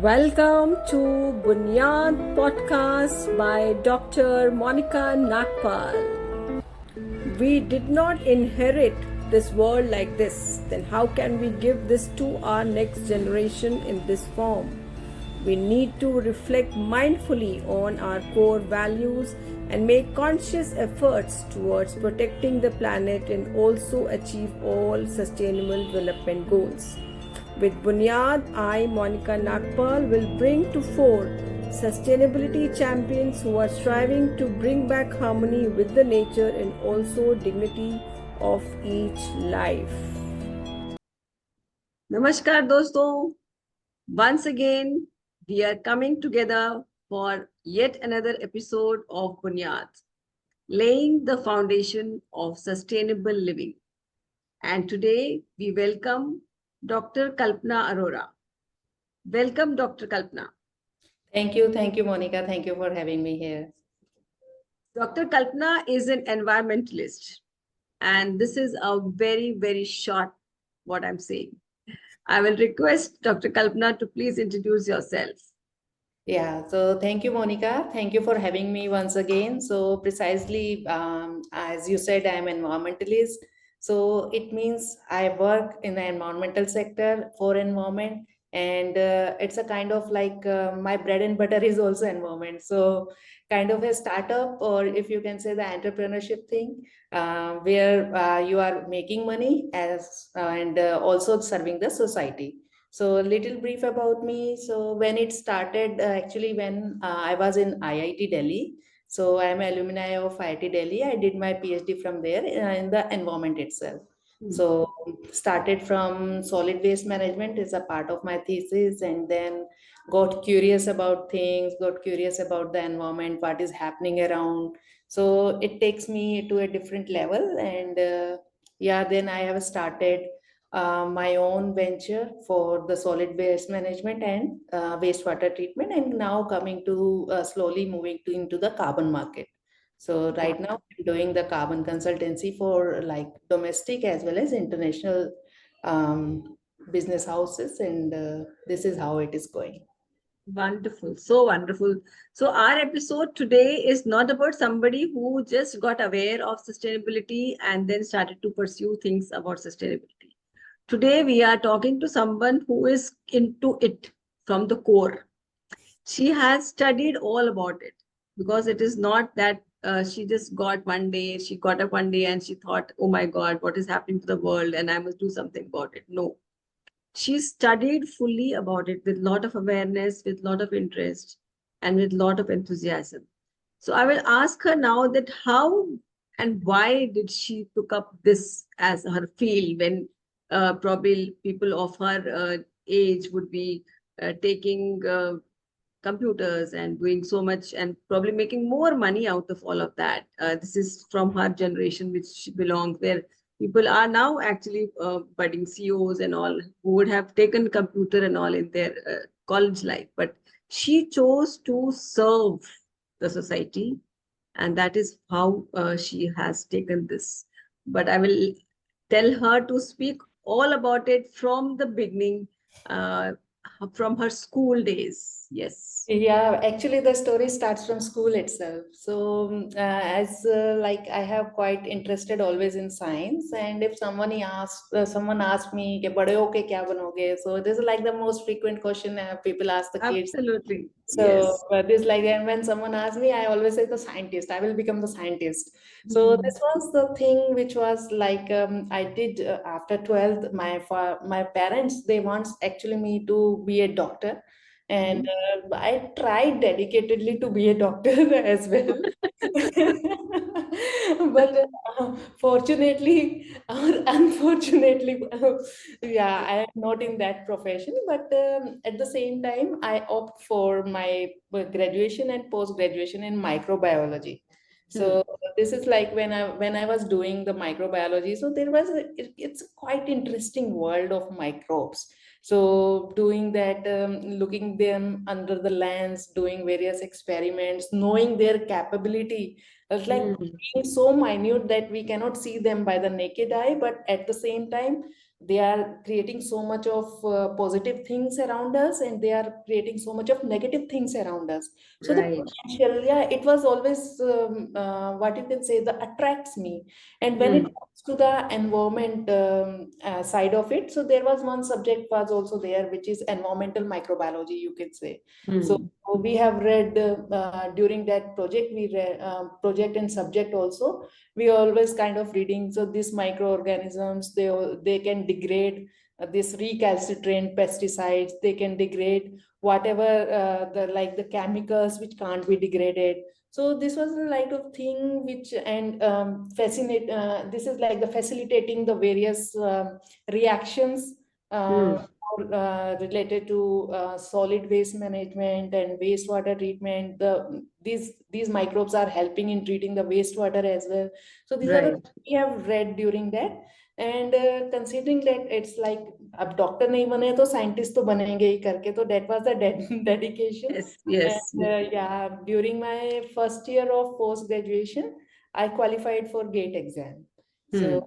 Welcome to BUNIYAAD podcast by Dr. Monica Nagpal. We did not inherit this world like this. Then how can we give this to our next generation in this form? We need to reflect mindfully on our core values and make conscious efforts towards protecting the planet and also achieve all sustainable development goals. With BUNIYAAD, I, Monica Nagpal, will bring to fore sustainability champions who are striving to bring back harmony with the nature and also dignity of each life. Namaskar दोस्तों. Once again, we are coming together for yet another episode of BUNIYAAD, laying the foundation of sustainable living. And today we welcome Dr. Kalpana Arora. Welcome, Dr. Kalpana. Thank you, Monica. Thank you for having me here. Dr. Kalpana is an environmentalist, and this is a very, very short what I'm saying. I will request Dr. Kalpana to please introduce yourself. Yeah, so thank you, Monica. Thank you for having me once again. So precisely, as you said, I'm an environmentalist. So it means I work in the environmental sector for environment, and it's a kind of like my bread and butter is also environment. So kind of a startup, or if you can say the entrepreneurship thing, where you are making money as and also serving the society. So a little brief about me. So when it started, actually when I was in IIT Delhi, so I'm alumni of IIT Delhi. I did my PhD from there in the environment itself. So started from solid waste management is a part of my thesis, and then got curious about things, got curious about the environment, what is happening around. So it takes me to a different level, and yeah, then I have started my own venture for the solid waste management and wastewater treatment, and now coming to slowly moving to into the carbon market. So right now I'm doing the carbon consultancy for like domestic as well as international business houses, and this is how it is going. Wonderful, so wonderful. So our episode today is not about somebody who just got aware of sustainability and then started to pursue things about sustainability. Today we are talking to someone who is into it from the core. She has studied all about it, because it is not that she just got one day, she got up one day and she thought, oh my God, what is happening to the world and I must do something about it. No, she studied fully about it with a lot of awareness, with a lot of interest, and with a lot of enthusiasm. So I will ask her now that how and why did she took up this as her field when probably people of her age would be taking computers and doing so much and probably making more money out of all of that. This is from her generation, which she belongs, where people are now actually budding CEOs and all who would have taken computer and all in their college life. But she chose to serve the society, and that is how she has taken this. But I will tell her to speak all about it from the beginning, from her school days. Yes. Yeah, actually, the story starts from school itself. So, as like I have quite interested always in science, and if someone asks me, "के बड़े होके क्या बनोगे?" So this is like the most frequent question people ask the kids. Absolutely. So Yes. this like, and when someone asks me, I always say the scientist. I will become the scientist. So this was the thing which was like I did after 12th. My parents, they want actually me to be a doctor, and I tried dedicatedly to be a doctor as well. But fortunately or unfortunately, yeah, I am not in that profession. But at the same time, I opt for my graduation and post graduation in microbiology. So this is like when I was doing the microbiology. So there was it's a quite interesting world of microbes. So doing that, looking them under the lens, doing various experiments, knowing their capability. It's like being so minute that we cannot see them by the naked eye, but at the same time, they are creating so much of positive things around us, and they are creating so much of negative things around us. So the Right. potential, yeah, it was always what you can say, that attracts me. And when it Hmm. comes to the environment side of it, so there was one subject was also there, which is environmental microbiology, you can say. So Hmm. we have read during that project, we read project and subject also, we always kind of reading. So these microorganisms, they can degrade this recalcitrant pesticides, they can degrade whatever the like the chemicals which can't be degraded. So this was the like of thing which, and fascinate this is like the facilitating the various reactions Hmm. related to solid waste management and wastewater treatment. These microbes are helping in treating the wastewater as well. So these are the Right. things we have read during that. And considering that it's like अब doctor नहीं बने तो scientist तो बनेंगे ही करके, तो that was the dedication. Yes. Yes. And Yes. yeah, during my first year of post graduation, I qualified for GATE exam. Hmm. So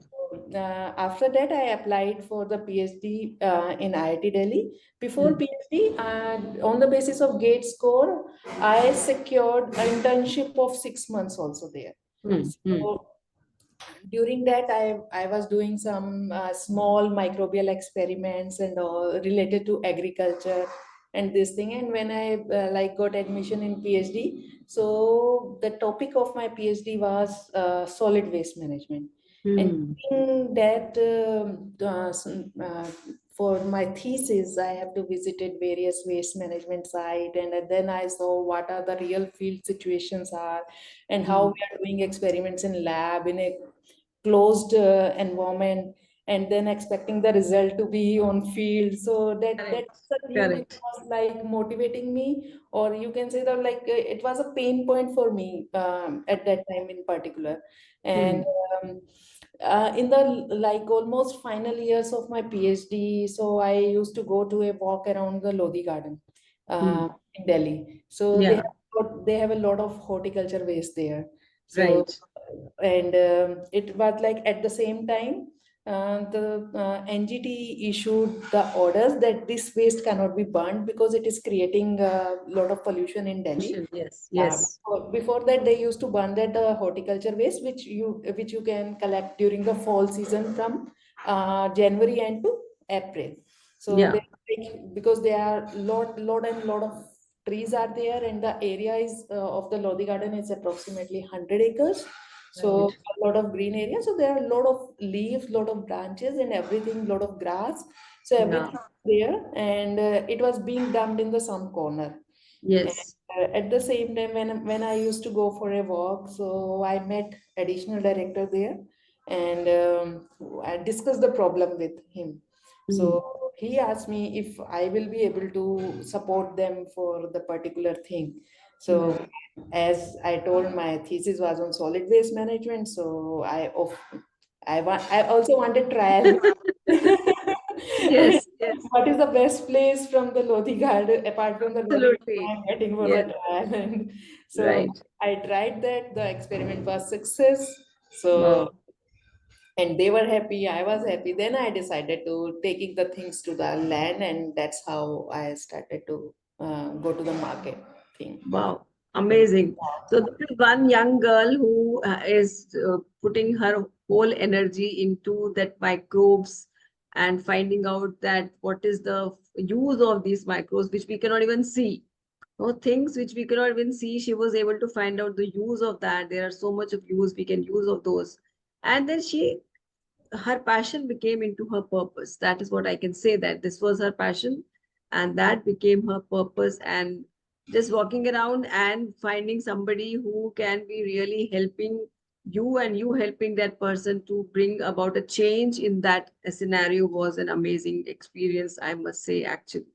after that, I applied for the PhD in IIT Delhi. Before Hmm. PhD, on the basis of GATE score, I secured an internship of 6 months also there. Hmm. Hmm. So during that, I was doing some small microbial experiments and all related to agriculture and this thing. And when I like got admission in PhD, so the topic of my PhD was solid waste management. And Hmm. during that for my thesis, I have to visited various waste management site, and then I saw what are the real field situations are, and how Hmm. we are doing experiments in lab in a closed environment, and then expecting the result to be on field. So Correct. that's the thing which Correct. was like motivating me, or you can say that like it was a pain point for me at that time in particular. And Hmm. in the like almost final years of my PhD, so I used to go to a walk around the Lodi Garden Hmm. in Delhi. So Yeah. they have a lot of horticulture waste there. So Right. and it was like at the same time the NGT issued the orders that this waste cannot be burned because it is creating a lot of pollution in Delhi. Yes. Yes. Before that, they used to burn that horticulture waste, which you can collect during the fall season from January and to April. So Yeah. they because there are lot of trees are there, and the area is of the Lodi Garden is approximately 100 acres. So Right. a lot of green area. So there are a lot of leaves, lot of branches, and everything, lot of grass. So Yeah. everything there, and it was being dumped in the some corner. And Yes. at the same time, when I used to go for a walk, so I met additional director there, and I discussed the problem with him. Hmm. So he asked me if I will be able to support them for the particular thing. Hmm. So as I told, my thesis was on solid waste management, so I also wanted trial. Yes. Yes. What is the best place from the Lodi garden apart from the Lodi garden Absolutely. I'm getting for the Yes. trial? And so Right. I tried that. The experiment was success. So Wow. and they were happy. I was happy. Then I decided to taking the things to the land, and that's how I started to go to the market thing. Wow, And amazing. So this is one young girl who is putting her whole energy into that microbes and finding out that what is the use of these microbes, which we cannot even see. No things which we cannot even see, she was able to find out the use of that. There are so much of use we can use of those. And then her passion became into her purpose. That is what I can say, that this was her passion and that became her purpose. And just walking around and finding somebody who can be really helping you and you helping that person to bring about a change in that scenario was an amazing experience, I must say, actually.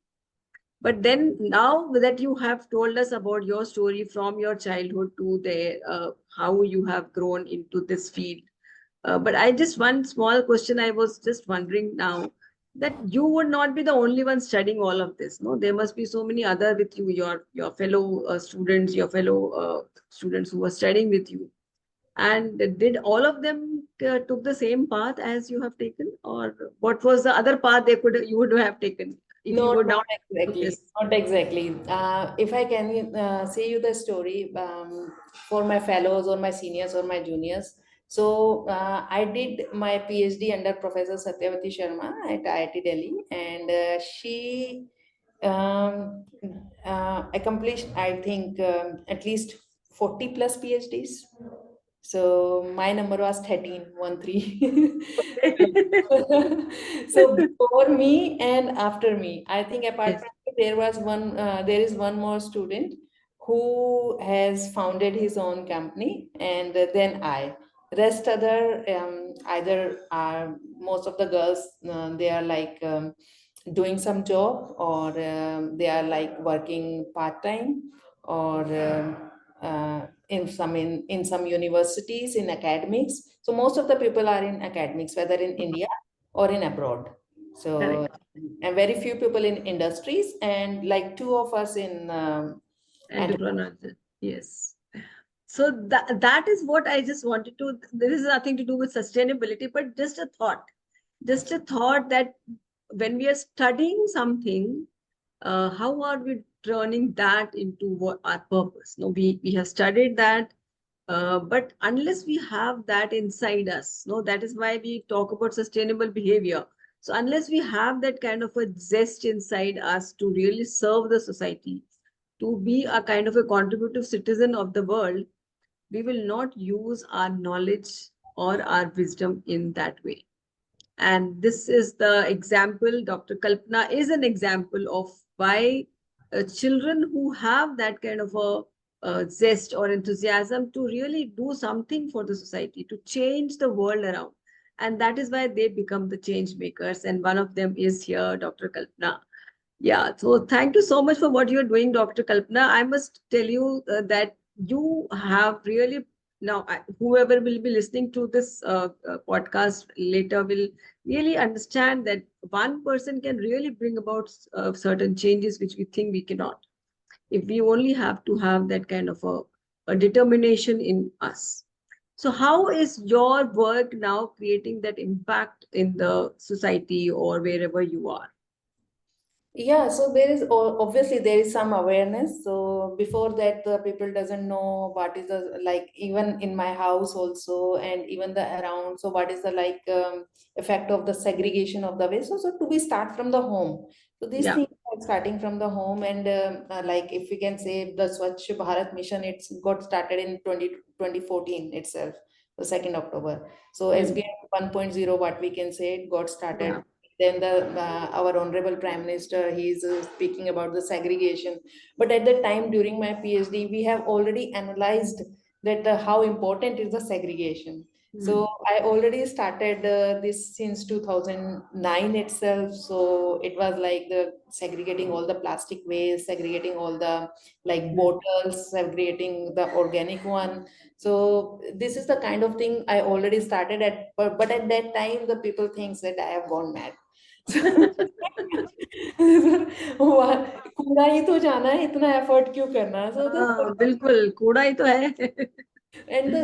But then now that you have told us about your story from your childhood to the how you have grown into this field, but I just one small question I was just wondering now, that you would not be the only one studying all of this, no? There must be so many other with you, your fellow students, your fellow students who were studying with you. And did all of them took the same path as you have taken, or what was the other path you would have taken if you No, would not not do exactly. this? Not exactly. If I can say you the story for my fellows or my seniors or my juniors. So I did my PhD under Professor Satyavati Sharma at IIT Delhi, and she um, accomplished, I think, at least 40 plus PhDs. So my number was 13, 1 3. So before me and after me, I think apart Yes, from me, there is one more student who has founded his own company, and then I. Rest other either are most of the girls, they are like doing some job, or they are like working part time, or in some universities in academics. So most of the people are in academics, whether in India or in abroad. So correct. and very few people in industries, and like two of us in Entrepreneur. Yes. So that is what I just wanted to. This is nothing to do with sustainability, but just a thought. Just a thought that when we are studying something, how are we turning that into what our purpose? No, we have studied that, but unless we have that inside us, no, that is why we talk about sustainable behavior. So unless we have that kind of a zest inside us to really serve the society, to be a kind of a contributive citizen of the world, we will not use our knowledge or our wisdom in that way. And this is the example. Dr. Kalpana is an example of why children who have that kind of a zest or enthusiasm to really do something for the society, to change the world around. And that is why they become the change makers. And one of them is here, Dr. Kalpana. Yeah, so thank you so much for what you're doing, Dr. Kalpana. I must tell you that you have really now, whoever will be listening to this podcast later will really understand that one person can really bring about certain changes which we think we cannot. If we only have to have that kind of a determination in us. So, how is your work now creating that impact in the society or wherever you are? Yeah, so there is obviously there is some awareness. So before that, the people doesn't know what is the, like, even in my house also, and even the around. So what is the like effect of the segregation of the waste? So to be start from the home. So these Yeah. things are starting from the home, and like if we can say the Swachh Bharat mission, it's got started in 2014 itself, the 2nd October. So Hmm. SBM 1.0, what we can say, it got started. Yeah. Then the our honorable prime minister, he is speaking about the segregation. But at the time during my PhD, we have already analyzed that how important is the segregation. Hmm. So I already started this since 2009 itself. So it was like the segregating all the plastic waste, segregating all the like Hmm. bottles, segregating the organic one. So this is the kind of thing I already started at, but at that time the people thinks that I have gone mad. कूड़ा ही तो जाना है, इतना effort क्यों करना? So the हाँ, बिल्कुल कूड़ा ही तो है. and the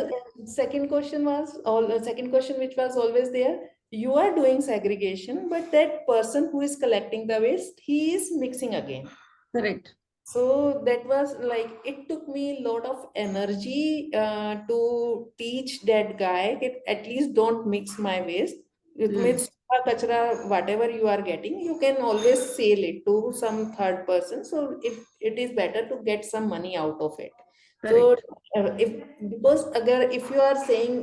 second question was all second question which was always there. You are doing segregation, but that person who is collecting the waste, he is mixing again. Correct. So that was like, it took me a lot of energy to teach that guy that at least don't mix my waste. It Hmm. means kachra, whatever you are getting, you can always sell it to some third person. So if it is better to get some money out of it. So Correct. if because अगर if you are saying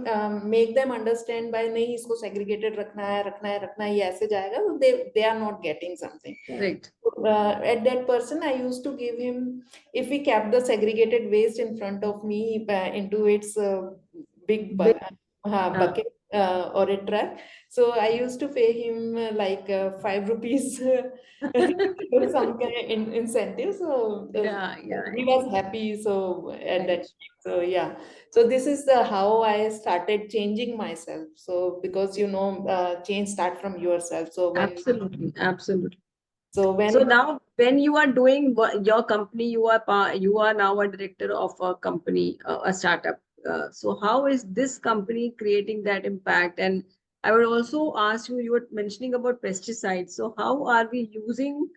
make them understand by नहीं इसको segregated रखना है ये ऐसे जाएगा, so they are not getting something. Correct. At that person, I used to give him, if we kept the segregated waste in front of me into its big Big. bucket or a truck. So I used to pay him like 5 rupees or some kind of incentive. So Yeah. Yeah. he was happy. So at that Right. time, so yeah. So this is the how I started changing myself. So because change start from yourself. So Absolutely. Absolutely. So when now, when you are doing your company, you are now a director of a company, a startup. So how is this company creating that impact? And I would also ask you, you were mentioning about pesticides. So how are we using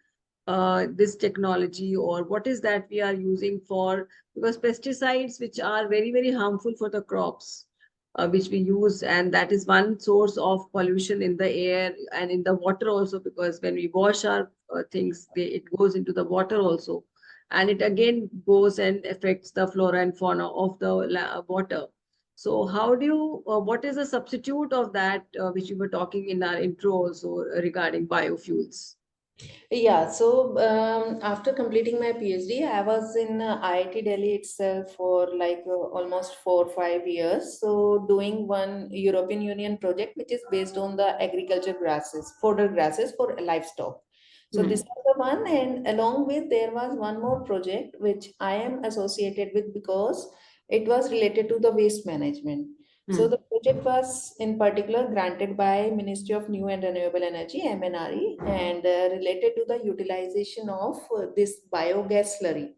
this technology, or what is that we are using for? Because pesticides, which are very, very harmful for the crops, which we use, and that is one source of pollution in the air and in the water also, because when we wash our things, it goes into the water also, and it again goes and affects the flora and fauna of the water. So how do you, what is the substitute of that, which we were talking in our intro also regarding biofuels? Yeah, so after completing my PhD, I was in IIT Delhi itself for like almost 4 or 5 years. So doing one European Union project which is based on the agriculture grasses, fodder grasses for livestock. So this Hmm. was the one, and along with there was one more project which I am associated with because it was related to the waste management. So Hmm. the project was in particular granted by Ministry of New and Renewable Energy (MNRE) and related to the utilization of this biogas slurry.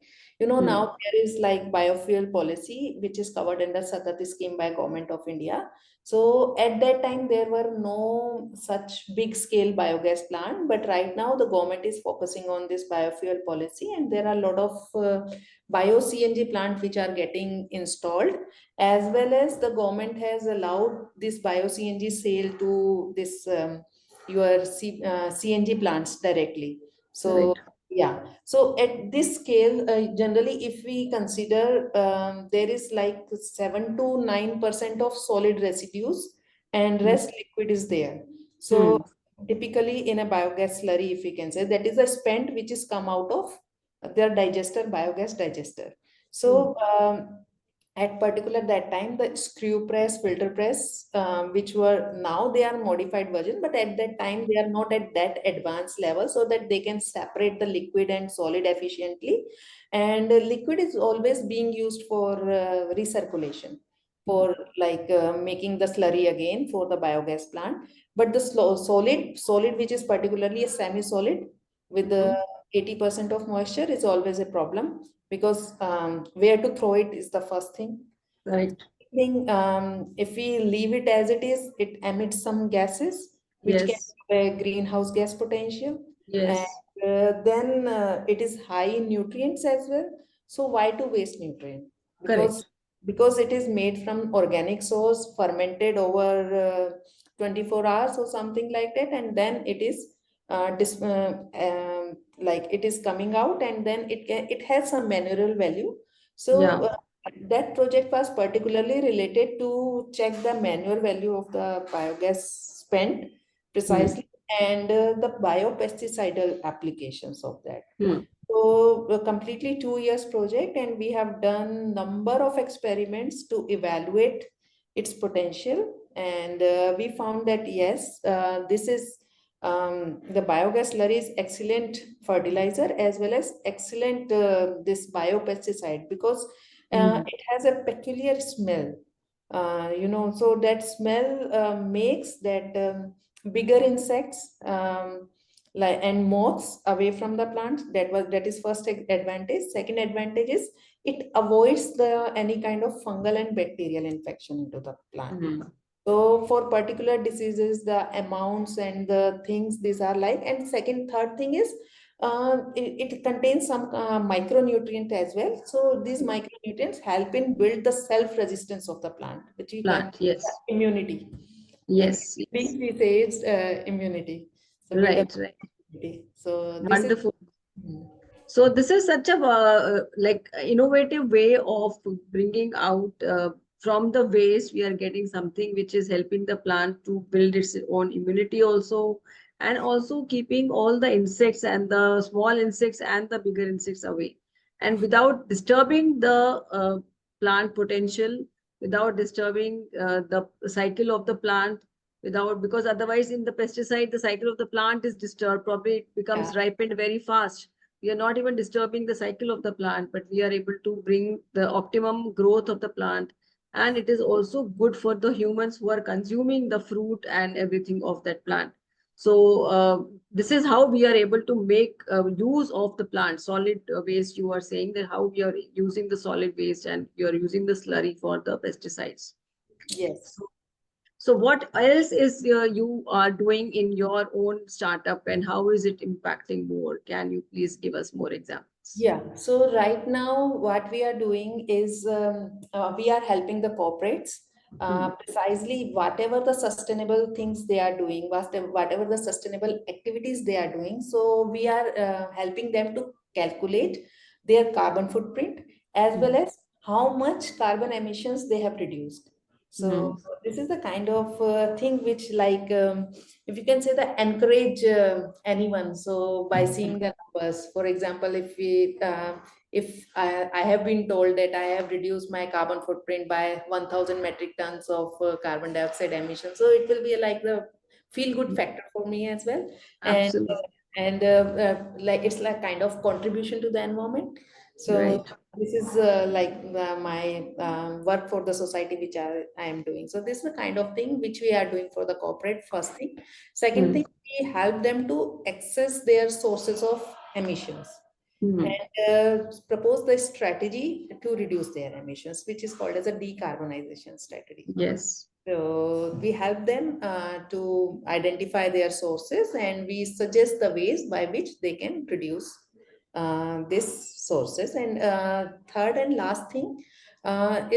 You know, Hmm. now there is like biofuel policy which is covered under Sakati scheme by Government of India. So at that time there were no such big scale biogas plant, but right now the government is focusing on this biofuel policy, and there are a lot of bio CNG plant which are getting installed, as well as the government has allowed this bio CNG sale to this CNG plants directly. So Right. yeah, so at this scale, generally, if we consider there is like 7 to 9% of solid residues and Hmm. rest liquid is there. So Hmm. typically in a biogas slurry, if we can say, that is a spent which is come out of their digester, biogas digester. Hmm. So at particular that time, the screw press, filter press, which were now they are modified version, but at that time they are not at that advanced level, so that they can separate the liquid and solid efficiently. And liquid is always being used for recirculation, for like making the slurry again for the biogas plant. But the solid, which is particularly a semi-solid with the Hmm. 80% of moisture, is always a problem, because where to throw it is the first thing. Right. Thing, if we leave it as it is, it emits some gases which can Yes. have a greenhouse gas potential, and Yes. then it is high in nutrients as well. So why to waste nutrient? Because Correct. because it is made from organic source, fermented over 24 hours or something like that, and then it is like it is coming out, and then it has some mineral value. So Yeah. that project was particularly related to check the manual value of the biogas spent Hmm. precisely, and the biopesticidal applications of that. Hmm. So a completely 2 years project, and we have done number of experiments to evaluate its potential. And we found that yes, this is the biogas slurry is excellent fertilizer as well as excellent this biopesticide, because Hmm. it has a peculiar smell. So that smell makes that bigger insects like and moths away from the plant. That is first advantage. Second advantage is it avoids the any kind of fungal and bacterial infection into the plant. Hmm. So for particular diseases, the amounts and the things these are like. And second, third thing is it contains some micronutrient as well. So these micronutrients help in build the self-resistance of the plant, which we can Plant. Yes. immunity. In Yes. Yes. we say it's immunity. So build up Right. Right. immunity. So this is. Wonderful. Hmm. So this is such a like innovative way of bringing out from the waste we are getting something which is helping the plant to build its own immunity also, and also keeping all the insects and the small insects and the bigger insects away, and without disturbing the plant potential, without disturbing the cycle of the plant, without, because otherwise in the pesticide the cycle of the plant is disturbed, probably it Yeah. becomes ripened very fast. We are not even disturbing the cycle of the plant, but we are able to bring the optimum growth of the plant. And it is also good for the humans who are consuming the fruit and everything of that plant. So this is how we are able to make use of the plant. Solid waste, you are saying that how we are using the solid waste and you are using the slurry for the pesticides. Yes. So what else is you are doing in your own startup and how is it impacting more? Can you please give us more examples? Yeah, so right now, what we are doing is we are helping the corporates Hmm. precisely whatever the sustainable things they are doing, whatever the sustainable activities they are doing. So we are helping them to calculate their carbon footprint as well Hmm. as how much carbon emissions they have reduced. Hmm. So this is the kind of thing which, like, if you can say, that encourage anyone. So by seeing the numbers, for example, if I have been told that I have reduced my carbon footprint by 1000 metric tons of carbon dioxide emissions, so it will be like the feel good factor for me as well. and Absolutely. like it's like kind of contribution to the environment. So Right. this is like my work for the society which I am doing. So this is the kind of thing which we are doing for the corporate, first thing. Second Hmm. thing, we help them to access their sources of emissions Hmm. and propose the strategy to reduce their emissions, which is called as a decarbonization strategy. Yes. So we help them to identify their sources, and we suggest the ways by which they can reduce these sources. And third and last thing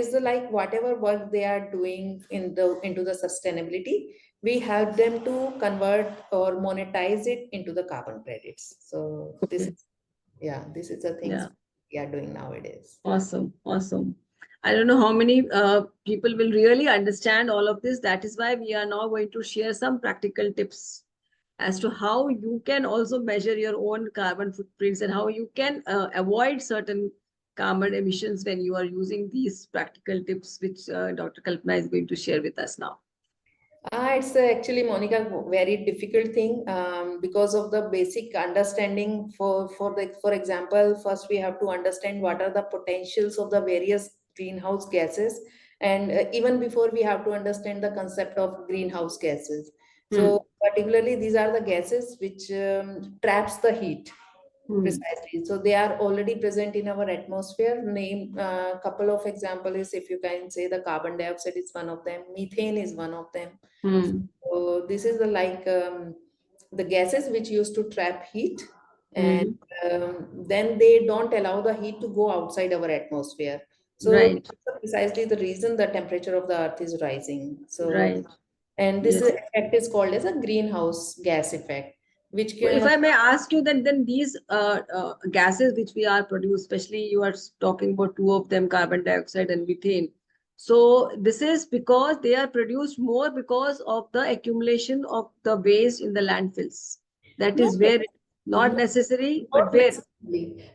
is the, like, whatever work they are doing into the sustainability, we help them to convert or monetize it into the carbon credits. So this Okay. is, yeah, this is the things Yeah. we are doing nowadays. Awesome. Awesome. I don't know how many people will really understand all of this. That is why we are now going to share some practical tips as to how you can also measure your own carbon footprints and how you can avoid certain carbon emissions when you are using these practical tips, which Dr. Kalpana is going to share with us now. It's actually, Monica, very difficult thing because of the basic understanding. For example, first we have to understand what are the potentials of the various greenhouse gases, and even before, we have to understand the concept of greenhouse gases. Hmm. So particularly, these are the gases which traps the heat. Hmm. Precisely. So they are already present in our atmosphere. Name a couple of examples. If you can say, the carbon dioxide is one of them. Methane is one of them. Hmm. So this is the gases which used to trap heat, and Hmm. then they don't allow the heat to go outside our atmosphere. So Right. precisely the reason the temperature of the earth is rising. So, Right. and this Yes. effect is called as a greenhouse gas effect, which So if can, I may ask you that then these gases which we are produced, especially you are talking about two of them, carbon dioxide and methane. So this is because they are produced more because of the accumulation of the waste in the landfills. That not is where it, not not, necessary, but not where. necessarily.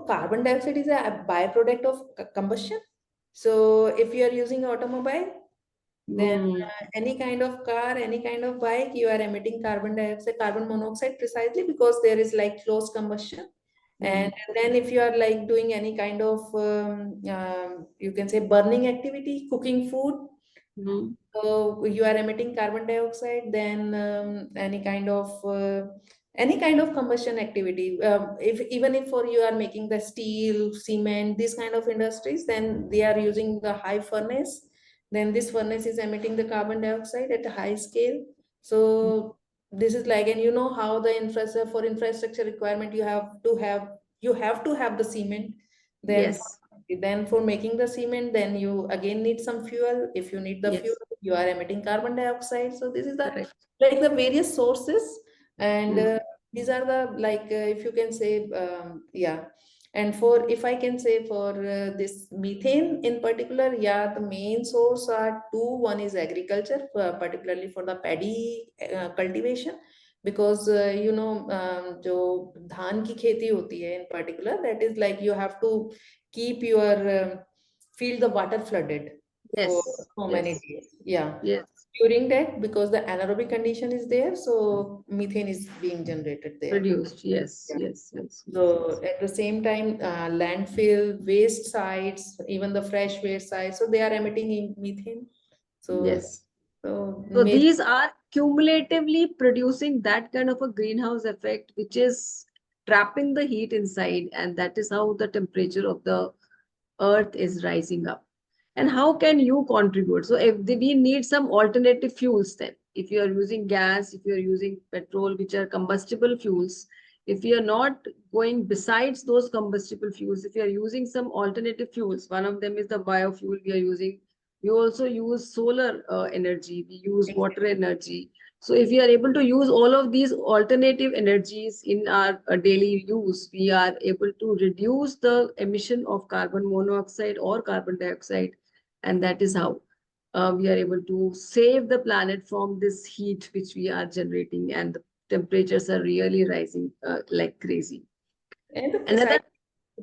Carbon dioxide is a byproduct of combustion. So if you are using automobile, then Hmm. any kind of car, any kind of bike, you are emitting carbon dioxide, carbon monoxide, precisely because there is like close combustion. Hmm. And then if you are like doing any kind of you can say burning activity, cooking food, Hmm. so you are emitting carbon dioxide. Then any kind of combustion activity. If even if for you are making the steel, cement, these kind of industries, then they are using the high furnace. Then this furnace is emitting the carbon dioxide at a high scale. So this is like, and you know how the infrastructure requirement, you have to have the cement. Then Yes. then for making the cement, then you again need some fuel. If you need the fuel, Yes. you are emitting carbon dioxide. So this is the, Correct. like, the various sources. And Hmm. these are the, like, if you can say, yeah. And for, if I can say, for this methane in particular, yeah, the main source are two. One is agriculture, particularly for the paddy cultivation, because जो धान की खेती होती है in particular, that is like you have to keep your field the water flooded for Yes. so many Yes. days. Yeah. Yes. During that, because the anaerobic condition is there, so methane is being generated there. Produced. Yes. Yeah. Yes. Yes. Yes. So Yes. at the same time, landfill, waste sites, even the fresh waste sites, so they are emitting methane. So Yes. So So these are cumulatively producing that kind of a greenhouse effect, which is trapping the heat inside, and that is how the temperature of the earth is rising up. And how can you contribute? So if we need some alternative fuels, then if you are using gas, if you are using petrol, which are combustible fuels, if you are not going besides those combustible fuels, if you are using some alternative fuels, one of them is the biofuel we are using. We also use solar energy, we use water energy. So if we are able to use all of these alternative energies in our daily use, we are able to reduce the emission of carbon monoxide or carbon dioxide. And that is how we are able to save the planet from this heat which we are generating, and the temperatures are really rising like crazy. and the Another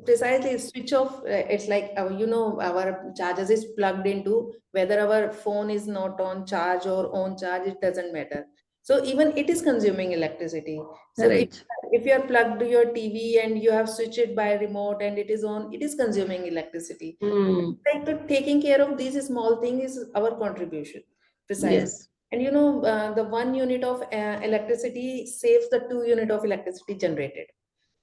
precisely switch off, it's like our chargers is plugged into, whether our phone is not on charge or on charge, it doesn't matter. So even it is consuming electricity. So right. if you are plugged to your TV and you have switched it by remote and it is on, it is consuming electricity. Hmm. Like taking care of these small things is our contribution, precisely. Yes. And the 1 unit of electricity saves the 2 unit of electricity generated.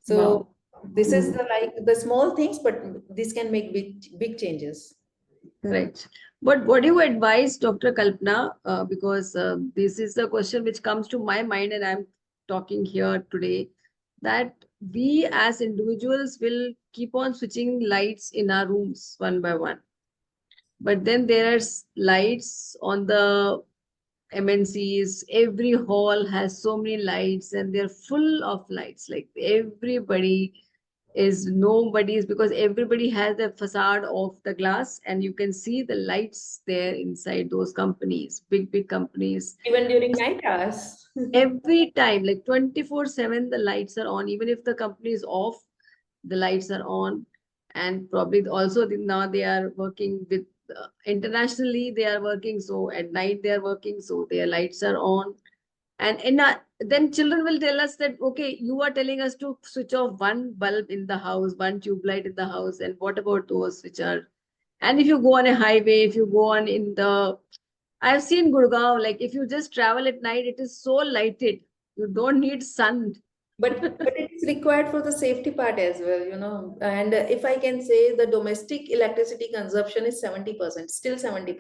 So Wow. this is Hmm. the like the small things, but this can make big changes. Correct. But what do you advise, Dr. Kalpana? Because this is the question which comes to my mind, and I'm talking here today, that we as individuals will keep on switching lights in our rooms one by one. But then there's lights on the MNCs. Every hall has so many lights, and they're full of lights. Like everybody is nobody's, because everybody has the facade of the glass, and you can see the lights there inside those companies, big companies. Even during night hours. Every time, like 24/7, the lights are on. Even if the company is off, the lights are on. And probably also now they are working with internationally, they are working. So at night they are working, so their lights are on. And then children will tell us that, okay, you are telling us to switch off one bulb in the house, one tube light in the house. And what about those which are, and if you go on a highway, if you go on in the, I've seen Gurgaon, like if you just travel at night, it is so lighted. You don't need sun. But it is required for the safety part as well. And if I can say, the domestic electricity consumption is 70%, still 70%.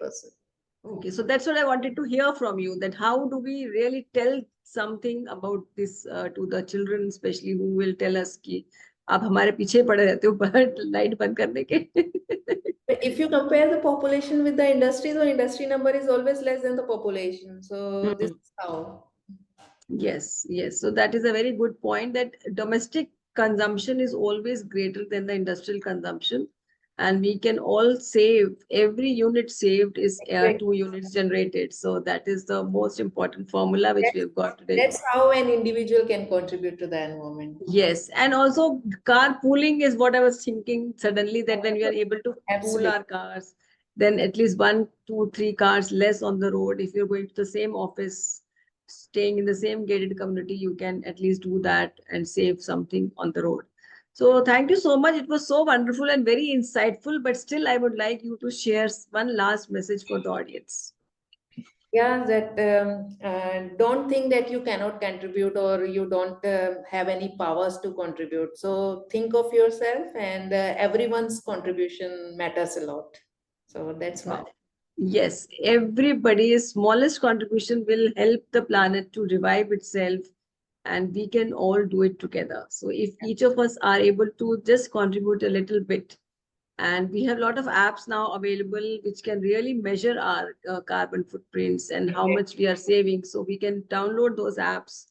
Okay, so that's what I wanted to hear from you, that how do we really tell something about this to the children, especially who will tell us कि आप हमारे पीछे पड़े रहते हो but light बंद करने के. If you compare the population with the industry, the industry number is always less than the population. So this Hmm. is how. Yes, yes. So that is a very good point, that domestic consumption is always greater than the industrial consumption. And we can all save, every unit saved is Exactly. 2 units generated. So that is the most important formula which we That's, have got today. that's how an individual can contribute to the environment. Yes. And also carpooling is what I was thinking suddenly, that when we are able to pool Absolutely. our cars, then at least 1, 2, 3 cars less on the road. If you're going to the same office, staying in the same gated community, you can at least do that and save something on the road. So thank you so much. It was so wonderful and very insightful, but still I would like you to share one last message for the audience. Yeah, that don't think that you cannot contribute or you don't have any powers to contribute. So think of yourself, and everyone's contribution matters a lot. So that's my. Wow. Yes, everybody's smallest contribution will help the planet to revive itself, and we can all do it together. So if each of us are able to just contribute a little bit, and we have a lot of apps now available which can really measure our carbon footprints and how much we are saving. So we can download those apps,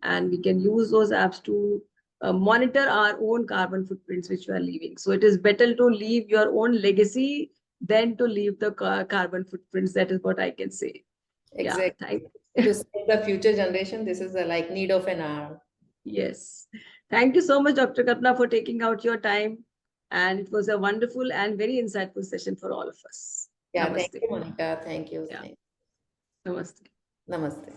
and we can use those apps to monitor our own carbon footprints which we are leaving. So it is better to leave your own legacy than to leave the carbon footprints. That is what I can say. Yeah, Exactly. thank To save the future generation, this is the like need of an hour. Yes. Thank you so much, Dr. Kapna, for taking out your time. And it was a wonderful and very insightful session for all of us. Yeah, thank Namaste. you, Monica. Thank you. Yeah, namaste. Namaste.